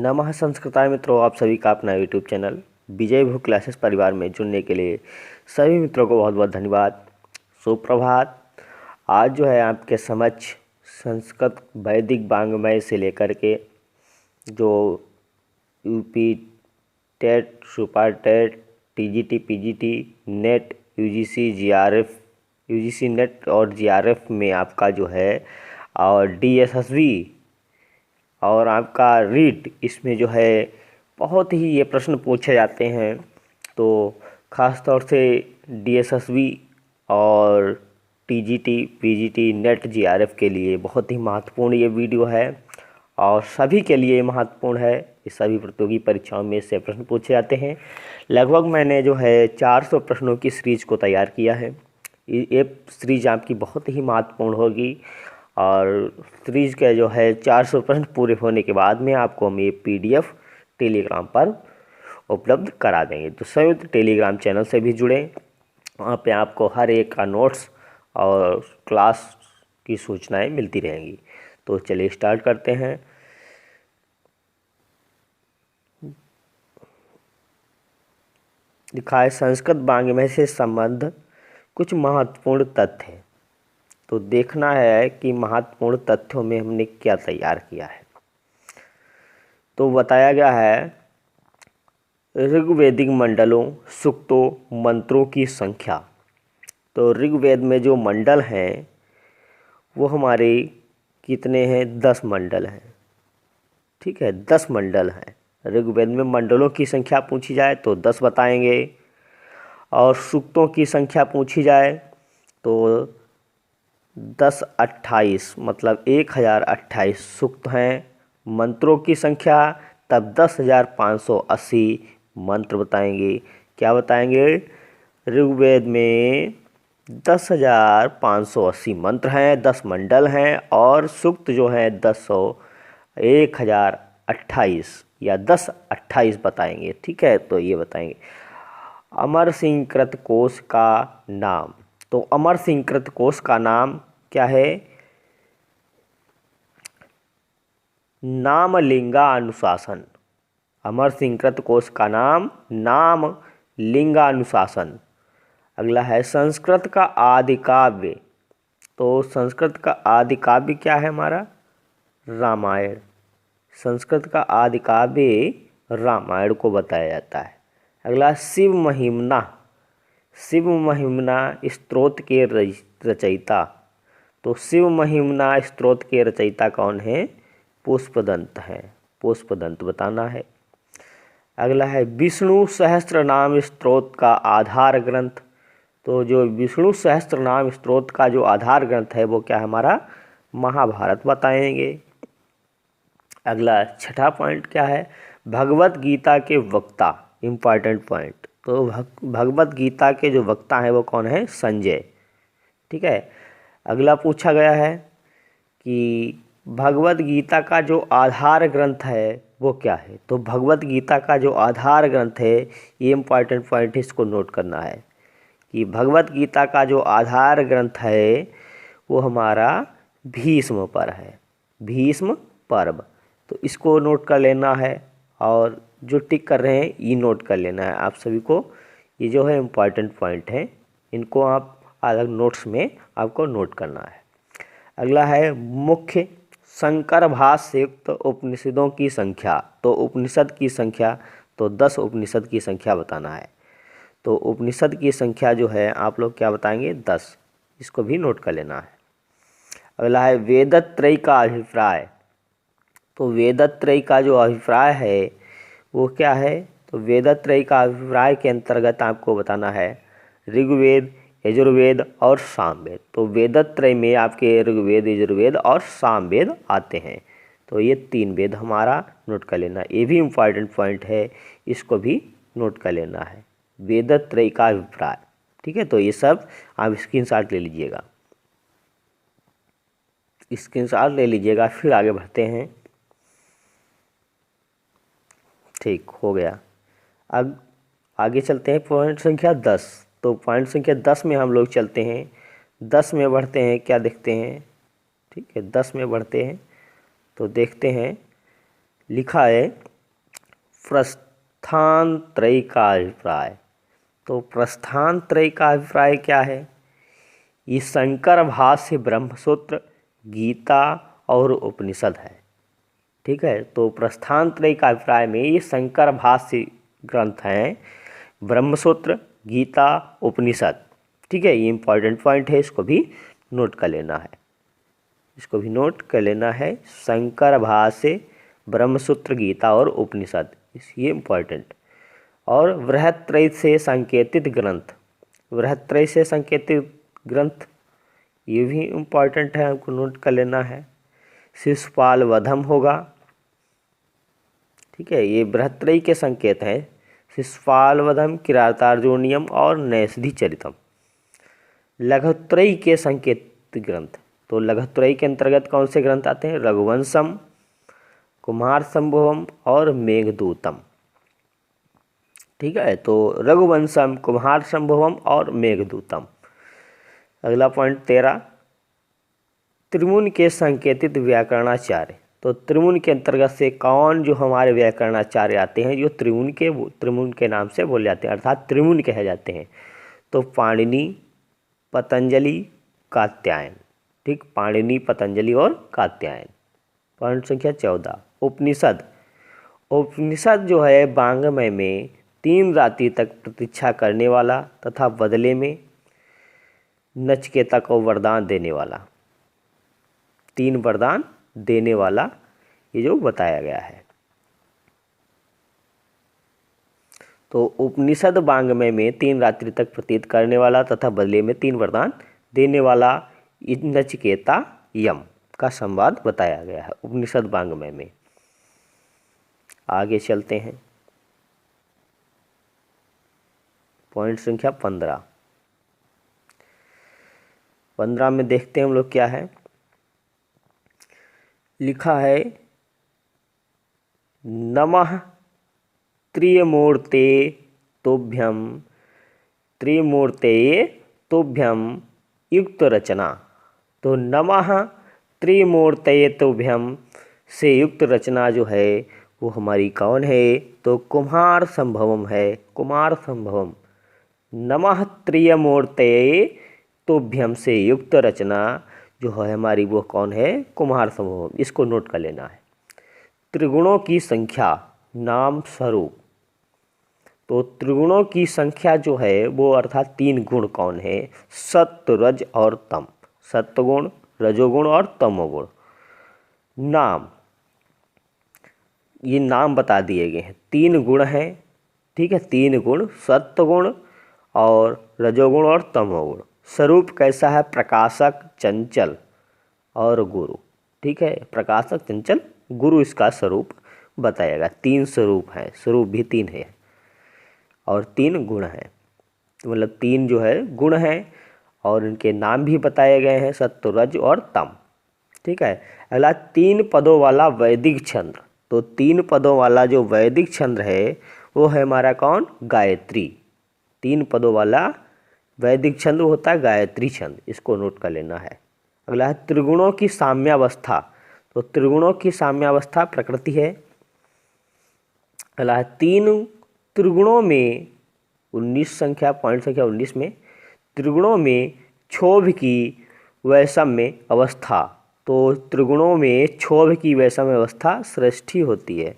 नमः संस्कृताय मित्रों, आप सभी का अपना यूट्यूब चैनल विजय भू क्लासेस परिवार में जुड़ने के लिए सभी मित्रों को बहुत बहुत धन्यवाद। सुप्रभात। आज जो है आपके समक्ष संस्कृत वैदिक वाङ्मय से लेकर के जो UP TET, super TET, TGT, PGT, NET, UGC, JRF, UGC NET और जीआरएफ में आपका जो है और डीएसएसबी और आपका रीट, इसमें जो है बहुत ही ये प्रश्न पूछे जाते हैं। तो ख़ास तौर से डीएसएसबी और टीजीटी, पीजीटी, नेट, जीआरएफ के लिए बहुत ही महत्वपूर्ण ये वीडियो है और सभी के लिए महत्वपूर्ण है। इस सभी प्रतियोगी परीक्षाओं में से प्रश्न पूछे जाते हैं। लगभग मैंने जो है 400 प्रश्नों की सीरीज को तैयार किया है। ये सीरीज आपकी बहुत ही महत्वपूर्ण होगी और सीरीज के जो है 400 प्रश्न पूरे होने के बाद में आपको हम ये पीडीएफ टेलीग्राम पर उपलब्ध करा देंगे। तो संयुक्त टेलीग्राम चैनल से भी जुड़ें, वहाँ पे आपको हर एक का नोट्स और क्लास की सूचनाएं मिलती रहेंगी। तो चलिए स्टार्ट करते हैं। लिखा है संस्कृत वाङ्मय से संबंध कुछ महत्वपूर्ण तथ्य हैं। तो देखना है कि महत्वपूर्ण तथ्यों में हमने क्या तैयार किया है। तो बताया गया है ऋग्वेदिक मंडलों, सूक्तों, मंत्रों की संख्या। तो ऋग्वेद में जो मंडल हैं वो हमारे कितने हैं? 10 मंडल हैं। ठीक है, 10 मंडल हैं। ऋग्वेद में मंडलों की संख्या पूछी जाए तो 10 बताएंगे और सूक्तों की संख्या पूछी जाए तो 10 28 मतलब 1028 सूक्त हैं। मंत्रों की संख्या तब 10,580 मंत्र बताएंगे। क्या बताएंगे? ऋग्वेद में 10,580 मंत्र हैं, 10 मंडल हैं और सूक्त जो हैं 1028 या 1028 बताएंगे। ठीक है, तो ये बताएंगे। अमर सिंह कृत कोश का नाम। तो अमर सिंह कृत कोश का नाम क्या है? नाम लिंगानुशासन। अमर सिंह कृत कोश का नाम नाम लिंगानुशासन। अगला है संस्कृत का आदि काव्य। तो संस्कृत का आदि काव्य क्या है हमारा? रामायण। संस्कृत का आदि काव्य रामायण को बताया जाता है। अगला शिव महिमना। शिव महिमना स्तोत्र के रचयिता। तो शिव महिमना स्तोत्र के रचयिता कौन है? पुष्पदंत हैं। पुष्पदंत बताना है। अगला है विष्णु सहस्त्र नाम स्तोत्र का आधार ग्रंथ। तो जो विष्णु सहस्त्र नाम स्तोत्र का जो आधार ग्रंथ है वो क्या है हमारा? महाभारत बताएंगे। अगला छठा पॉइंट क्या है? भगवत गीता के वक्ता। Important point. तो भगवत गीता के जो वक्ता हैं वो कौन है? संजय। ठीक है। अगला पूछा गया है कि भगवत गीता का जो आधार ग्रंथ है वो क्या है? तो भगवत गीता का जो आधार ग्रंथ है, ये इम्पॉर्टेंट पॉइंट, इसको नोट करना है कि भगवत गीता का जो आधार ग्रंथ है वो हमारा भीष्म पर है। भीष्म पर्व। तो इसको नोट कर लेना है और जो टिक कर रहे हैं ये नोट कर लेना है आप सभी को। ये जो है इम्पॉर्टेंट पॉइंट है, इनको आप अलग नोट्स में आपको नोट करना है। अगला है मुख्य शंकर भाष्य युक्त उपनिषदों की संख्या। तो उपनिषद की संख्या, तो 10 उपनिषद की संख्या बताना है। तो उपनिषद की संख्या जो है आप लोग क्या बताएंगे? 10। इसको भी नोट कर लेना है। अगला है वेदत्रयी का अभिप्राय। तो वेदत्रयी का जो अभिप्राय है वो क्या है? तो वेदत्रयी का अभिप्राय के अंतर्गत आपको बताना है ऋग्वेद, यजुर्वेद और सामवेद। तो वेदत्रय में आपके ऋग्वेद, यजुर्वेद और सामवेद आते हैं। तो ये 3 वेद हमारा नोट कर लेना। ये भी इम्पॉर्टेंट पॉइंट है, इसको भी नोट कर लेना है। वेदत्रय का अभिप्राय। ठीक है, तो ये सब आप स्क्रीनशॉट ले लीजिएगा। स्क्रीनशॉट ले लीजिएगा, फिर आगे बढ़ते हैं। ठीक हो गया। अब आगे चलते हैं पॉइंट संख्या 10। तो पॉइंट संख्या 10 में हम लोग चलते हैं। 10 में बढ़ते हैं, क्या देखते हैं? ठीक है, 10 में बढ़ते हैं तो देखते हैं। लिखा है प्रस्थान त्रयी का अभिप्राय। तो प्रस्थान त्रयी का अभिप्राय क्या है? ये शंकर भाष्य, ब्रह्मसूत्र, गीता और उपनिषद है। ठीक है, तो प्रस्थान त्रयी का अभिप्राय में ये शंकर भाष्य ग्रंथ हैं, ब्रह्मसूत्र, गीता, उपनिषद। ठीक है, ये इंपॉर्टेंट पॉइंट है, इसको भी नोट कर लेना है, इसको भी नोट कर लेना है। शंकर भाष्य, ब्रह्मसूत्र, गीता और उपनिषद, ये इंपॉर्टेंट। और बृहत्त्रयी से संकेतित ग्रंथ, बृहत्त्रयी से संकेतित ग्रंथ ये भी इम्पॉर्टेंट है, हमको नोट कर लेना है। शिशुपाल वधम होगा। ठीक है, ये बृहत्त्रयी के संकेत हैं, शिशुपाल वधम, किरातार्जुनीयम और नैषधि चरितम। लघुत्रयी के संकेत ग्रंथ, तो लघुत्रयी के अंतर्गत कौन से ग्रंथ आते हैं? रघुवंशम, कुमार संभवम और मेघदूतम। ठीक है, तो रघुवंशम, कुमार संभवम और मेघदूतम। अगला पॉइंट 13, त्रिमुन के संकेतित व्याकरणाचार्य। तो त्रिमुन के अंतर्गत से कौन जो हमारे व्याकरणाचार्य आते हैं, जो त्रिमुन के नाम से बोले जाते हैं, अर्थात त्रिमुन कहे जाते हैं। तो पाणिनि, पतंजलि, कात्यायन। ठीक, पाणिनि, पतंजलि और कात्यायन। पॉइंट संख्या 14, उपनिषद। उपनिषद जो है वाङ्मय में 3 रात्रि तक प्रतीक्षा करने वाला तथा बदले में नचिकेता को वरदान देने वाला, 3 वरदान देने वाला, ये जो बताया गया है। तो उपनिषद वाङ्मय में 3 रात्रि तक प्रतीत करने वाला तथा बदले में 3 वरदान देने वाला नचिकेता यम का संवाद बताया गया है उपनिषद वाङ्मय में। आगे चलते हैं, पॉइंट संख्या 15। 15 में देखते हैं हम लोग क्या है लिखा है। नमः त्रिमूर्ते तुभ्यम, त्रिमूर्ते तुभ्यम युक्त रचना। तो नमः त्रिमूर्तये तुभ्यम से युक्त रचना जो है वो हमारी कौन है? तो कुमार संभवम है, कुमार संभवम। नमः त्रिमूर्तये तुभ्यम से युक्त रचना जो है हमारी, वो कौन है? कुमार संभवम। इसको नोट कर लेना है। त्रिगुणों की संख्या, नाम, स्वरूप। तो त्रिगुणों की संख्या जो है वो अर्थात 3 गुण कौन है? सत्व, रज और तम। सत्वगुण, रजोगुण और तमोगुण। नाम, ये नाम बता दिए गए हैं। 3 गुण हैं। ठीक है, 3 गुण, सत्वगुण और रजोगुण और तमोगुण। स्वरूप कैसा है? प्रकाशक, चंचल और गुरु। ठीक है, प्रकाशक, चंचल, गुरु इसका स्वरूप बताएगा। 3 स्वरूप हैं, स्वरूप भी 3 है और 3 गुण हैं। तो मतलब 3 जो है गुण हैं और इनके नाम भी बताए गए हैं, सत्व, रज और तम। ठीक है, अगला 3 पदों वाला वैदिक छंद। तो 3 पदों वाला जो वैदिक छंद है वो है हमारा कौन? गायत्री। 3 पदों वाला वैदिक छंद होता है गायत्री छंद, इसको नोट कर लेना है। अगला है त्रिगुणों की साम्यावस्था। तो त्रिगुणों की साम्यावस्था प्रकृति है। अगला है 3 त्रिगुणों में 19 संख्या, पॉइंट संख्या 19 में त्रिगुणों में क्षोभ की वैषम्य अवस्था। तो त्रिगुणों में क्षोभ की वैषम्य अवस्था सृष्टि होती है,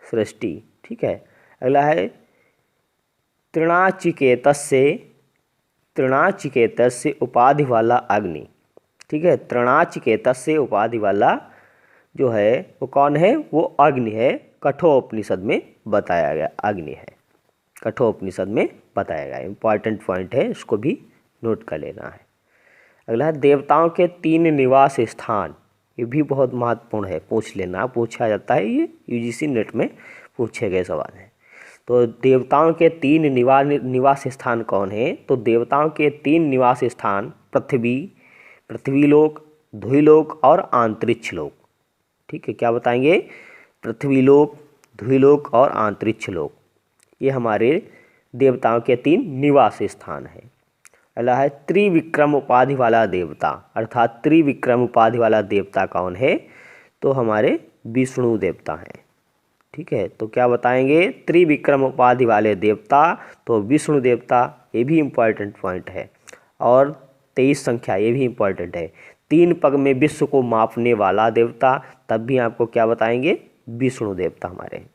सृष्टि। ठीक है, अगला है तृणाचिकेतस्य उपाधि वाला अग्नि। ठीक है, तृणाचिकेतस्य उपाधि वाला जो है वो कौन है? वो अग्नि है। कठोपनिषद में बताया गया अग्नि है, कठोपनिषद में बताया गया। इंपॉर्टेंट पॉइंट है, इसको भी नोट कर लेना है। अगला है देवताओं के 3 निवास स्थान। ये भी बहुत महत्वपूर्ण है, पूछ लेना, पूछा जाता है, ये यूजीसी नेट में पूछे गए सवाल हैं। तो देवताओं के 3 निवास स्थान कौन है? तो देवताओं के 3 निवास स्थान पृथ्वीलोक, द्युलोक और अंतरिक्ष लोक। ठीक है, क्या बताएंगे? पृथ्वीलोक, द्युलोक और अंतरिक्ष लोक, ये हमारे देवताओं के 3 निवास स्थान हैं। अगला है त्रिविक्रम उपाधि वाला देवता। अर्थात त्रिविक्रम उपाधि वाला देवता कौन है? तो हमारे विष्णु देवता हैं। ठीक है, तो क्या बताएंगे? त्रिविक्रम उपाधि वाले देवता, तो विष्णु देवता, ये भी इम्पॉर्टेंट पॉइंट है। और 23 संख्या, ये भी इम्पॉर्टेंट है। 3 पग में विश्व को मापने वाला देवता, तब भी आपको क्या बताएंगे? विष्णु देवता हमारे,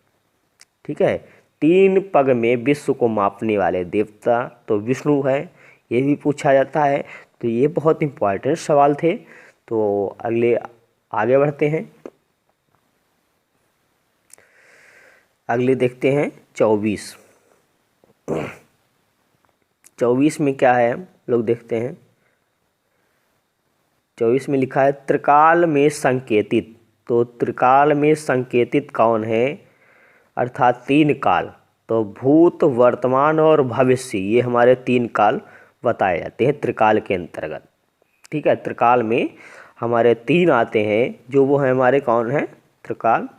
ठीक है। 3 पग में विश्व को मापने वाले देवता तो विष्णु है, ये भी पूछा जाता है। तो ये बहुत इम्पॉर्टेंट सवाल थे। तो अगले आगे बढ़ते हैं। अगले देखते हैं 24। 24 में क्या है हम लोग देखते हैं। 24 में लिखा है त्रिकाल में संकेतित। तो त्रिकाल में संकेतित कौन है? अर्थात 3 काल, तो भूत, वर्तमान और भविष्य, ये हमारे 3 काल बताए जाते हैं त्रिकाल के अंतर्गत, ठीक है। त्रिकाल में हमारे 3 आते हैं, जो वो है हमारे कौन है? त्रिकाल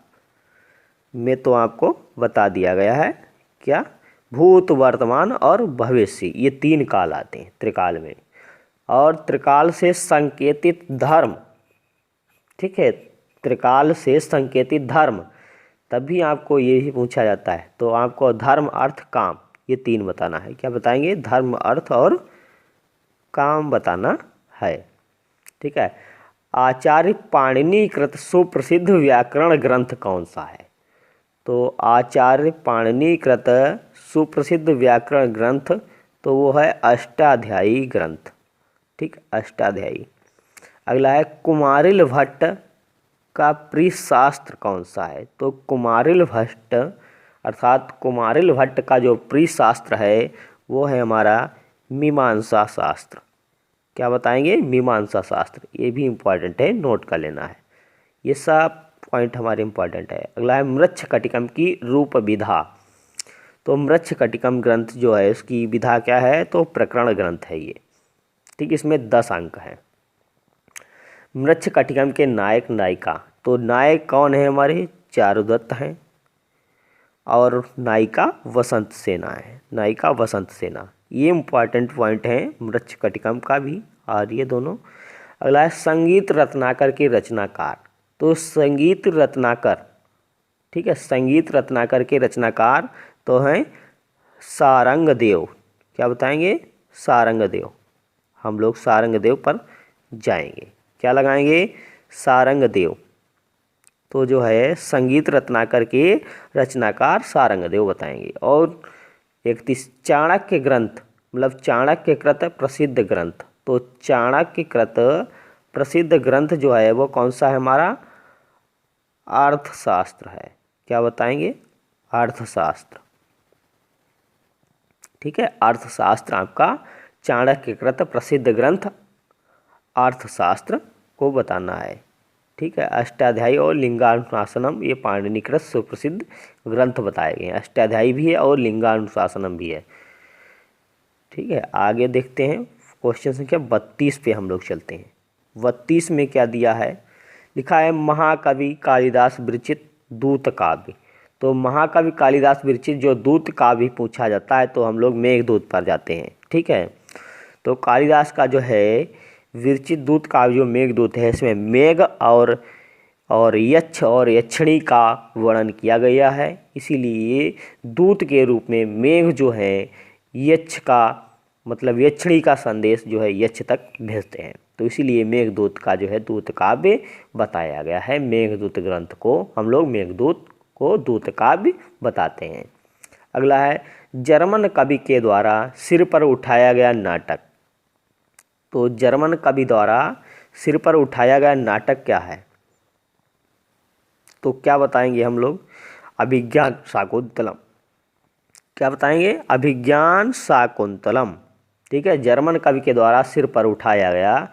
में तो आपको बता दिया गया है क्या? भूत, वर्तमान और भविष्य, ये 3 काल आते हैं त्रिकाल में। और त्रिकाल से संकेतित धर्म, ठीक है, त्रिकाल से संकेतित धर्म, तभी आपको ये ही पूछा जाता है। तो आपको धर्म, अर्थ, काम, ये 3 बताना है। क्या बताएंगे? धर्म, अर्थ और काम बताना है, ठीक है। आचार्य पाणिनि कृत सुप्रसिद्ध व्याकरण ग्रंथ कौन सा है? तो आचार्य पाणिनि कृत सुप्रसिद्ध व्याकरण ग्रंथ, तो वो है अष्टाध्यायी ग्रंथ, ठीक, अष्टाध्यायी। अगला है कुमारिल भट्ट का प्रिय शास्त्र कौन सा है? तो कुमारिल भट्ट, अर्थात कुमारिल भट्ट का जो प्रिय शास्त्र है वो है हमारा मीमांसा शास्त्र। क्या बताएंगे? मीमांसा शास्त्र, ये भी इम्पॉर्टेंट है, नोट कर लेना है। ये सब पॉइंट हमारे इम्पॉर्टेंट है। अगला है मृच्छकटिकम की रूप विधा। तो मृच्छकटिकम ग्रंथ जो है उसकी विधा क्या है? तो प्रकरण ग्रंथ है ये, ठीक। इसमें 10 अंक हैं। मृच्छकटिकम के नायक नायिका, तो नायक कौन है हमारे? चारुदत्त हैं, और नायिका वसंत सेना है, नायिका वसंत सेना। ये इम्पॉर्टेंट पॉइंट है मृच्छकटिकम का भी, और ये दोनों। अगला है संगीत रत्नाकर के रचनाकार। तो संगीत रत्नाकर, ठीक है, संगीत रत्नाकर के रचनाकार तो हैं सारंगदेव। क्या बताएंगे? सारंगदेव। हम लोग सारंगदेव पर जाएंगे। क्या लगाएंगे? सारंगदेव। तो जो है संगीत रत्नाकर के रचनाकार सारंगदेव बताएंगे। और 31 चाणक्य ग्रंथ, मतलब चाणक्य कृत प्रसिद्ध ग्रंथ। तो चाणक्य कृत प्रसिद्ध ग्रंथ जो है वो कौन सा है हमारा? अर्थशास्त्र है। क्या बताएंगे? अर्थशास्त्र, ठीक है। अर्थशास्त्र आपका चाणक्य कृत प्रसिद्ध ग्रंथ अर्थशास्त्र को बताना है, ठीक है। अष्टाध्यायी और लिंगानुशासनम, ये पाणिनिकृत सुप्रसिद्ध ग्रंथ बताए गए हैं। अष्टाध्यायी भी है और लिंगानुशासनम भी है, ठीक है। आगे देखते हैं क्वेश्चन संख्या 32 पे हम लोग चलते हैं। 32 में क्या दिया है? लिखा है महाकवि कालिदास विरचित दूत काव्य। तो महाकवि कालिदास विरचित जो दूत काव्य पूछा जाता है तो हम लोग मेघदूत पर जाते हैं, ठीक है। तो कालिदास का जो है विरचित दूत काव्य जो मेघदूत है, इसमें मेघ और यक्ष और यक्षिणी का वर्णन किया गया है। इसीलिए दूत के रूप में मेघ जो है यक्ष का, मतलब यक्षिणी का संदेश जो है यक्ष तक भेजते हैं। तो इसीलिए मेघदूत का जो है दूत काव्य बताया गया है। मेघदूत ग्रंथ को हम लोग मेघदूत को दूत काव्य बताते हैं। अगला है जर्मन कवि के द्वारा सिर पर उठाया गया नाटक। तो जर्मन कवि द्वारा सिर पर उठाया गया नाटक क्या है? तो क्या बताएंगे हम लोग? अभिज्ञान शाकुंतलम। क्या बताएंगे? अभिज्ञान शाकुंतलम, ठीक है। जर्मन कवि के द्वारा सिर पर उठाया गया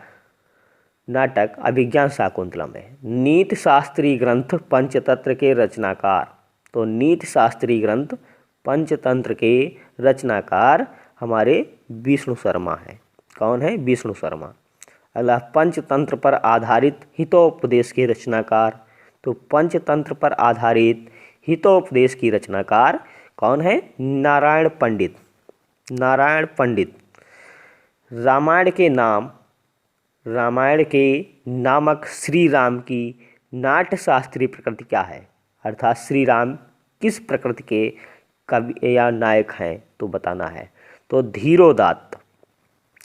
नाटक अभिज्ञान शाकुंतलम है। नीति शास्त्री ग्रंथ पंचतंत्र के रचनाकार। तो नीति शास्त्री ग्रंथ पंचतंत्र के रचनाकार हमारे विष्णु शर्मा हैं। कौन है? विष्णु शर्मा। अगला पंचतंत्र पर आधारित हितोपदेश के रचनाकार। तो पंचतंत्र पर आधारित हितोपदेश की रचनाकार कौन है? नारायण पंडित। नारायण पंडित। रामायण के नामक श्री राम की नाट्य शास्त्रीय प्रकृति क्या है? अर्थात श्री राम किस प्रकृति के कवि या नायक हैं, तो बताना है। तो धीरोदात्त,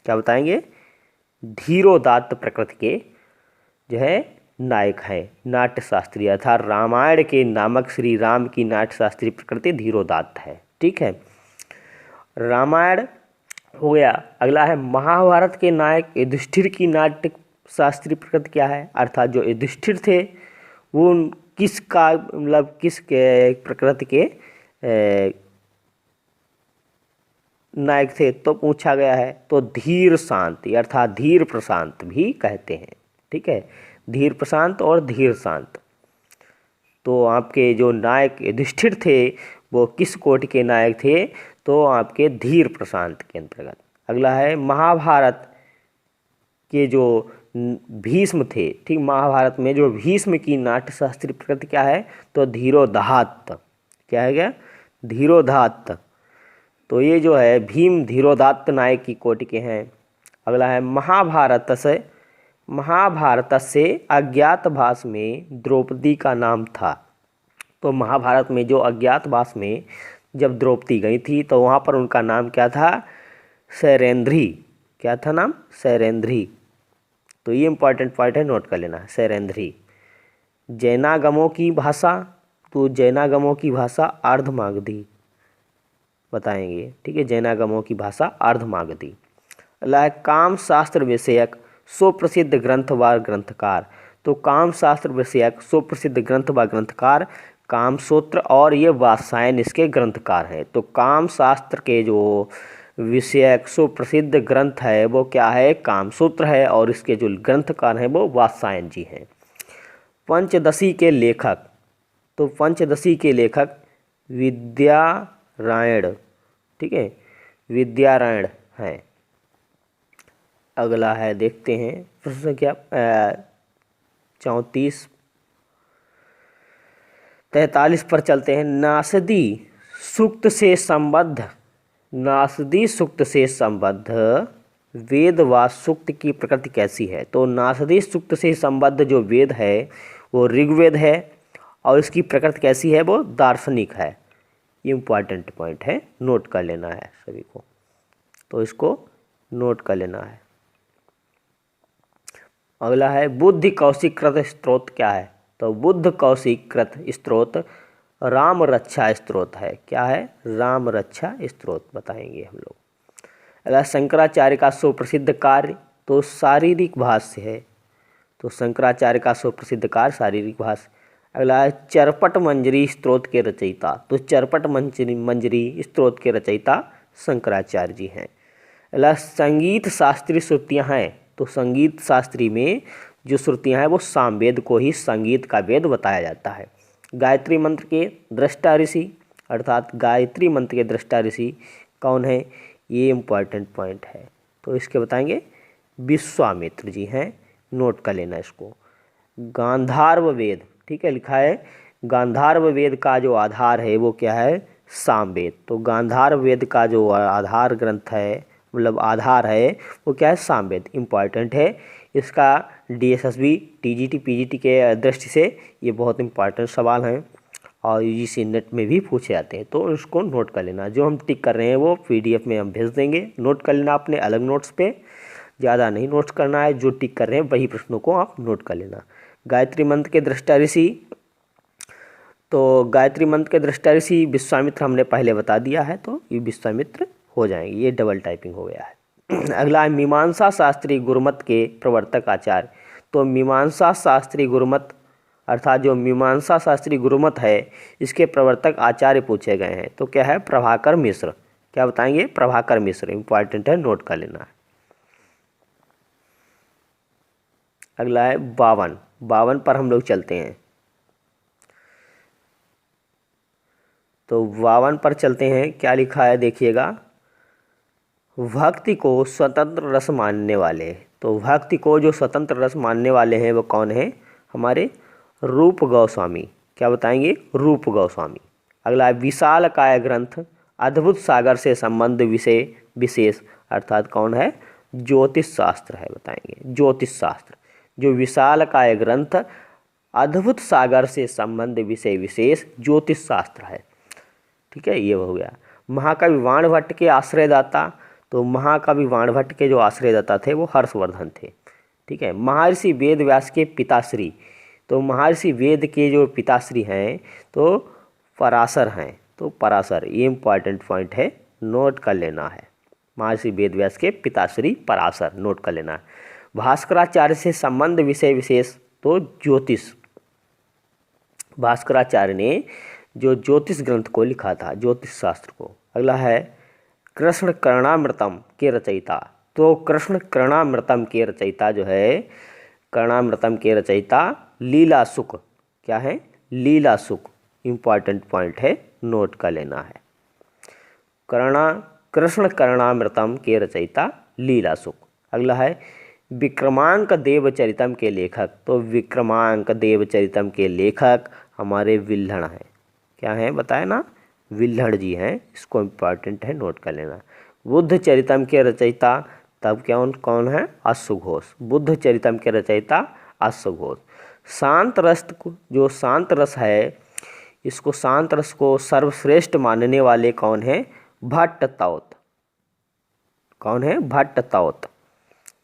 क्या बताएंगे, धीरोदात्त प्रकृति के जो है नायक हैं नाट्य शास्त्री, अर्थात रामायण के नामक श्री राम की नाट्य शास्त्री प्रकृति धीरोदात्त है। ठीक है, रामायण हो गया। अगला है महाभारत के नायक युधिष्ठिर की नाट्य शास्त्रीय प्रकृति क्या है, अर्थात जो युधिष्ठिर थे वो किसका मतलब किस के प्रकृति के नायक थे, तो पूछा गया है। तो धीर शांत, अर्थात धीर प्रशांत भी कहते हैं। ठीक है, धीर प्रशांत और धीर शांत। तो आपके जो नायक युधिष्ठिर थे वो किस कोटि के नायक थे, तो आपके धीर प्रशांत के अंतर्गत। अगला है महाभारत के जो भीष्म थे, ठीक, महाभारत में जो भीष्म की नाट्य शास्त्रीय प्रकृति क्या है, तो धीरोदात्त। क्या है क्या, धीरोदात्त। तो ये जो है भीम धीरोदात्त नायक की कोटि के हैं। अगला है महाभारत से अज्ञातवास में द्रौपदी का नाम था। तो महाभारत में जो अज्ञातवास में जब द्रौपदी गई थी तो वहाँ पर उनका नाम क्या था, शैरेंद्री। क्या था नाम, शैरेंद्री। तो ये इंपॉर्टेंट पॉइंट है, नोट कर लेना, शैरेंद्री। जैनागमों की भाषा, तो जैनागमों की भाषा अर्धमागधी बताएंगे। ठीक है, जैनागमों की भाषा अर्धमागधी। अगला काम शास्त्र विषयक सुप्रसिद्ध ग्रंथ व ग्रंथकार। तो काम शास्त्र विषयक सुप्रसिद्ध ग्रंथ व ग्रंथकार कामसूत्र, और ये वात्सायन इसके ग्रंथकार हैं। तो काम शास्त्र के जो विषयक सुप्रसिद्ध ग्रंथ है वो क्या है, कामसूत्र है, और इसके जो ग्रंथकार हैं वो वात्सायन जी हैं। पंचदशी के लेखक, तो पंचदशी के लेखक विद्यारायण। ठीक है, विद्यारायण हैं। अगला है, देखते हैं प्रश्न क्या 34 43 पर चलते हैं। नासदी सूक्त से संबद्ध, नासदी सूक्त से संबद्ध वेद व सूक्त की प्रकृति कैसी है। तो नासदी सूक्त से संबद्ध जो वेद है वो ऋग्वेद है, और इसकी प्रकृति कैसी है, वो दार्शनिक है। ये इम्पॉर्टेंट पॉइंट है, नोट कर लेना है सभी को, तो इसको नोट कर लेना है। अगला है बुद्धि कौशिकृत स्त्रोत क्या है। तो बुद्ध कौशिकृत स्त्रोत राम रक्षा स्त्रोत है। क्या है, राम रक्षा स्त्रोत बताएंगे हम लोग। अगला शंकराचार्य का सुप्रसिद्ध कार्य, तो शारीरिक भाष्य है। तो शंकराचार्य का सुप्रसिद्ध कार्य शारीरिक भाष्य। अगला है चरपट मंजरी स्त्रोत के रचयिता। तो चरपट मंजरी स्त्रोत के रचयिता शंकराचार्य जी हैं। अगला संगीत शास्त्रीय श्रुतियाँ हैं। तो संगीत शास्त्री में जो श्रुतियाँ हैं वो सामवेद को ही संगीत का वेद बताया जाता है। गायत्री मंत्र के दृष्टा ऋषि, अर्थात गायत्री मंत्र के दृष्टा ऋषि कौन है, ये इम्पॉर्टेंट पॉइंट है। तो इसके बताएंगे विश्वामित्र जी हैं, नोट कर लेना इसको। गांधार्व वेद, ठीक है, लिखा है गांधार्व वेद का जो आधार है वो क्या है, सामवेद। तो गांधार्व वेद का जो आधार ग्रंथ है, मतलब आधार है, वो क्या है, सामवेद। इम्पॉर्टेंट है, इसका DSSB TGT PGT के दृष्टि से ये बहुत इम्पॉर्टेंट सवाल हैं, और UGC नेट में भी पूछे जाते हैं, तो इसको नोट कर लेना। जो हम टिक कर रहे हैं वो PDF में हम भेज देंगे, नोट कर लेना अपने अलग नोट्स पे, ज़्यादा नहीं नोट्स करना है, जो टिक कर रहे हैं वही प्रश्नों को आप नोट कर लेना। गायत्री मंत्र के दृष्टा ऋषि, तो गायत्री मंत्र के दृष्टा ऋषि विश्वामित्र हमने पहले बता दिया है, तो ये विश्वामित्र हो जाएंगे, ये डबल टाइपिंग हो गया है। अगला है मीमांसा शास्त्री गुरुमत के प्रवर्तक आचार्य। तो मीमांसा शास्त्री गुरुमत, अर्थात जो मीमांसा शास्त्री गुरुमत है, इसके प्रवर्तक आचार्य पूछे गए हैं। तो क्या है, प्रभाकर मिश्र। क्या बताएंगे, प्रभाकर मिश्र। इंपॉर्टेंट है, नोट कर लेना है। अगला है 52 पर हम लोग चलते हैं। तो 52 पर चलते हैं, क्या लिखा है देखिएगा। भक्ति को स्वतंत्र रस मानने वाले, तो भक्ति को जो स्वतंत्र रस मानने वाले हैं वो कौन है, हमारे रूप गोस्वामी। क्या बताएंगे, रूप गोस्वामी। अगला है विशाल काय ग्रंथ अद्भुत सागर से संबंध विषय विशेष, अर्थात कौन है, ज्योतिष शास्त्र है, बताएंगे ज्योतिष शास्त्र। जो विशाल काय ग्रंथ अद्भुत सागर से संबंध विषय विशेष ज्योतिष शास्त्र है। ठीक है, ये हो गया। महाकवि बाणभट्ट के आश्रयदाता, तो महाकवि बाणभट्ट के जो आश्रयदाता थे वो हर्षवर्धन थे। ठीक है, महर्षि वेद व्यास के पिताश्री, तो महर्षि वेद के जो पिताश्री हैं तो पराशर हैं, तो पराशर, ये इम्पॉर्टेंट पॉइंट है, नोट कर लेना है। महर्षि वेद व्यास के पिताश्री पराशर, नोट कर लेना है। भास्कराचार्य से संबंध विषय विशेष, तो ज्योतिष, भास्कराचार्य ने जो ज्योतिष ग्रंथ को लिखा था, ज्योतिष शास्त्र को। अगला है कृष्ण कर्णामृतम के रचयिता, तो कृष्ण कर्णामृतम के रचयिता जो है, कर्णामृतम के रचयिता लीलासुक, क्या है, लीलासुक, इम्पॉर्टेंट पॉइंट है, नोट कर लेना है। कृष्ण कर्णामृतम के रचयिता लीलासुक। अगला है विक्रमांक देवचरितम के लेखक, तो विक्रमांक देवचरितम के लेखक हमारे विल्हण हैं, क्या हैं बताए ना, विल्हण जी हैं, इसको इम्पॉर्टेंट है, नोट कर लेना। बुद्ध चरितम के रचयिता तब कौन है, अश्वघोष, बुद्ध चरितम के रचयिता अश्वघोष। शांत रस को, जो शांत रस है, इसको शांत रस को सर्वश्रेष्ठ मानने वाले कौन है, भट्टतौत, कौन है, भट्टतौत।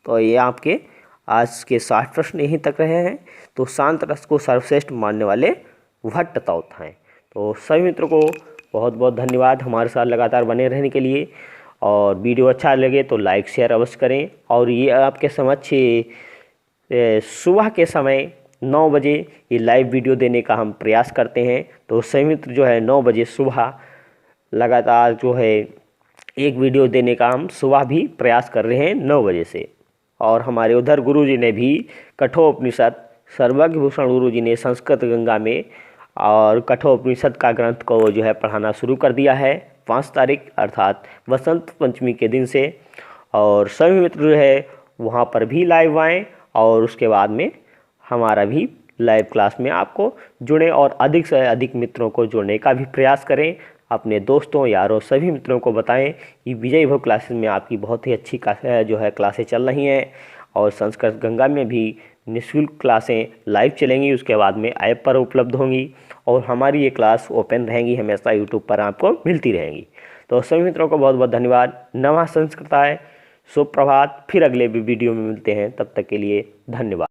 तो ये आपके आज के 60 प्रश्न यहीं तक रहे हैं। तो शांत रस को सर्वश्रेष्ठ मानने वाले भट्टतौत हैं। तो सभी मित्रों को बहुत बहुत धन्यवाद हमारे साथ लगातार बने रहने के लिए, और वीडियो अच्छा लगे तो लाइक शेयर अवश्य करें। और ये आपके समक्ष सुबह के समय 9 बजे ये लाइव वीडियो देने का हम प्रयास करते हैं। तो सभी मित्र जो है 9 बजे सुबह लगातार जो है एक वीडियो देने का हम सुबह भी प्रयास कर रहे हैं 9 बजे से। और हमारे उधर गुरुजी ने भी कठोपनिषद, सर्वज्ञभूषण गुरुजी ने संस्कृत गंगा में और कठोपनिषद का ग्रंथ को जो है पढ़ाना शुरू कर दिया है 5 तारीख अर्थात वसंत पंचमी के दिन से। और सभी मित्र जो है वहाँ पर भी लाइव आएँ और उसके बाद में हमारा भी लाइव क्लास में आपको जुड़ें और अधिक से अधिक मित्रों को जोड़ने का भी प्रयास करें। अपने दोस्तों यारों सभी मित्रों को बताएं कि विजय भव क्लासेस में आपकी बहुत ही अच्छी जो है क्लासें चल रही हैं। और संस्कृत गंगा में भी निःशुल्क क्लासें लाइव चलेंगी, उसके बाद में ऐप पर उपलब्ध होंगी। और हमारी ये क्लास ओपन रहेंगी, हमेशा यूट्यूब पर आपको मिलती रहेंगी। तो सभी मित्रों को बहुत बहुत धन्यवाद। नमः संस्कृताय, सुप्रभात। फिर अगले वीडियो में मिलते हैं, तब तक के लिए धन्यवाद।